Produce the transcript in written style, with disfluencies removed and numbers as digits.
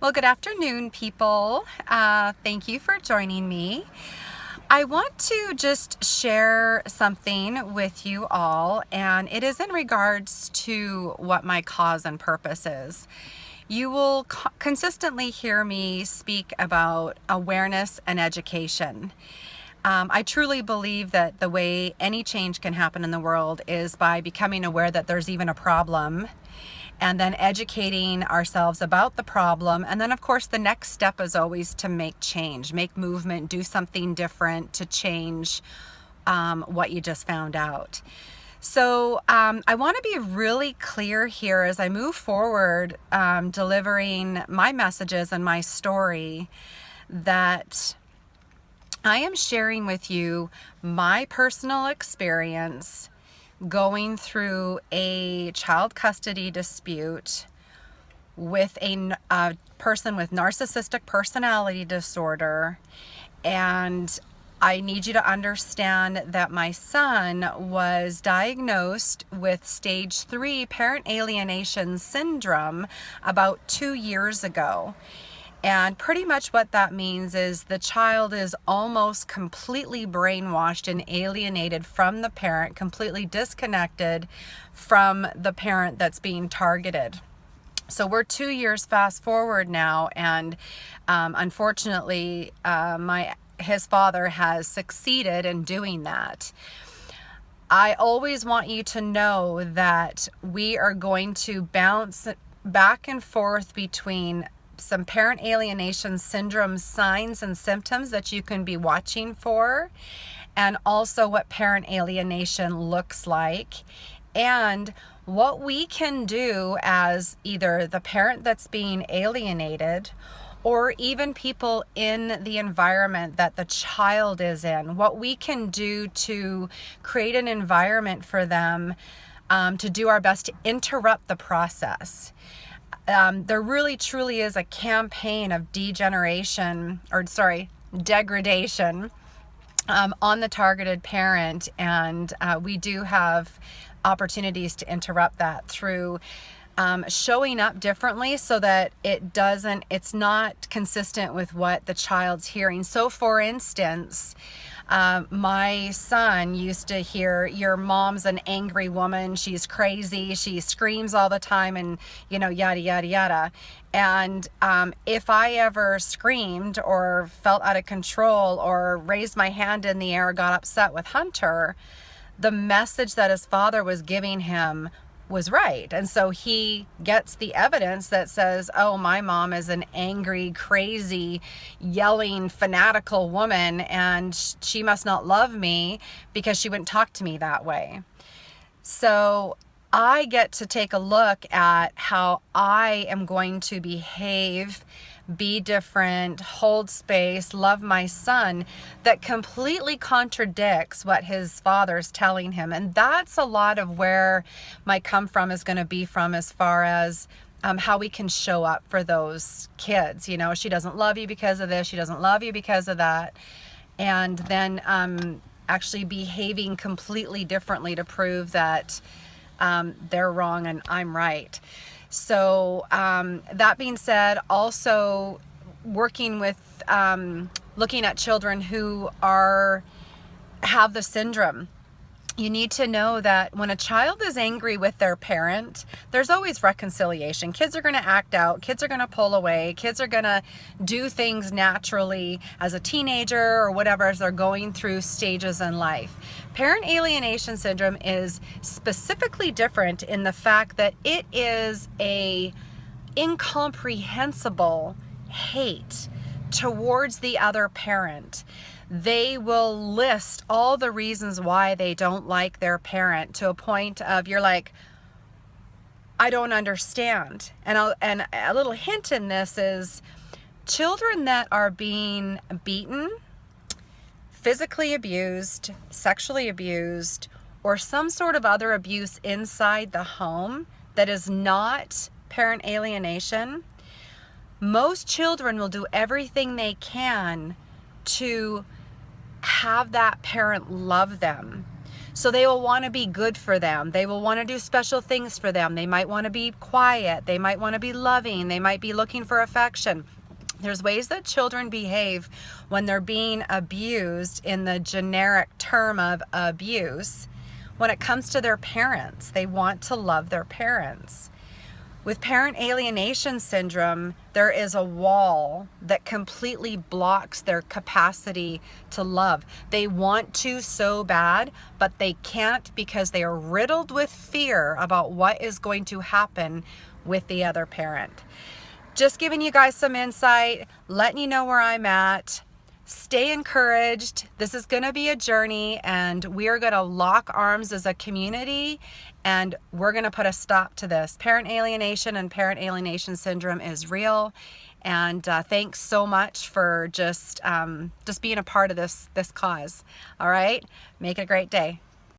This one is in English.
Well, good afternoon, people. Thank you for joining me. I want to just share something with you all, and it is in regards to what my cause and purpose is. You will consistently hear me speak about awareness and education. I truly believe that the way any change can happen in the world is by becoming aware that there's even a problem, and then educating ourselves about the problem. And then, of course, the next step is always to make change, make movement, do something different to change what you just found out. So I want to be really clear here as I move forward, delivering my messages and my story, that I am sharing with you my personal experience going through a child custody dispute with a person with narcissistic personality disorder. And I need you to understand that my son was diagnosed with stage 3 parent alienation syndrome about 2 years ago. And pretty much what that means is the child is almost completely brainwashed and alienated from the parent, completely disconnected from the parent that's being targeted. So we're 2 years fast forward now, and unfortunately, his father has succeeded in doing that. I always want you to know that we are going to bounce back and forth between some parent alienation syndrome signs and symptoms that you can be watching for, and also what parent alienation looks like, and what we can do as either the parent that's being alienated or even people in the environment that the child is in, what we can do to create an environment for them, to do our best to interrupt the process. There really truly is a campaign of degradation on the targeted parent, and we do have opportunities to interrupt that through showing up differently so that it's not consistent with what the child's hearing. So for instance, my son used to hear, your mom's an angry woman, she's crazy, she screams all the time, and yada yada yada. And if I ever screamed or felt out of control or raised my hand in the air or got upset with Hunter, the message that his father was giving him was right. And so he gets the evidence that says, oh, my mom is an angry, crazy, yelling, fanatical woman, and she must not love me because she wouldn't talk to me that way. So I get to take a look at how I am going to behave, be different, hold space, love my son, that completely contradicts what his father's telling him. And that's a lot of where my come from is going to be from, as far as how we can show up for those kids. She doesn't love you because of this, she doesn't love you because of that. And then actually behaving completely differently to prove that they're wrong and I'm right. So that being said, also working with looking at children who have the syndrome. You need to know that when a child is angry with their parent, there's always reconciliation. Kids are going to act out. Kids are going to pull away. Kids are going to do things naturally as a teenager or whatever, as they're going through stages in life. Parent alienation syndrome is specifically different in the fact that it is a incomprehensible hate towards the other parent. They will list all the reasons why they don't like their parent, to a point of you're like, I don't understand. And a little hint in this is children that are being beaten, physically abused, sexually abused, or some sort of other abuse inside the home that is not parent alienation. Most children will do everything they can to have that parent love them. So they will want to be good for them. They will want to do special things for them. They might want to be quiet. They might want to be loving. They might be looking for affection. There's ways that children behave when they're being abused in the generic term of abuse. When it comes to their parents, they want to love their parents. With parent alienation syndrome, there is a wall that completely blocks their capacity to love. They want to so bad, but they can't because they are riddled with fear about what is going to happen with the other parent. Just giving you guys some insight, letting you know where I'm at. Stay encouraged. This is going to be a journey, and we are going to lock arms as a community, and we're going to put a stop to this. Parent alienation and parent alienation syndrome is real, and thanks so much for just being a part of this cause. All right, make it a great day.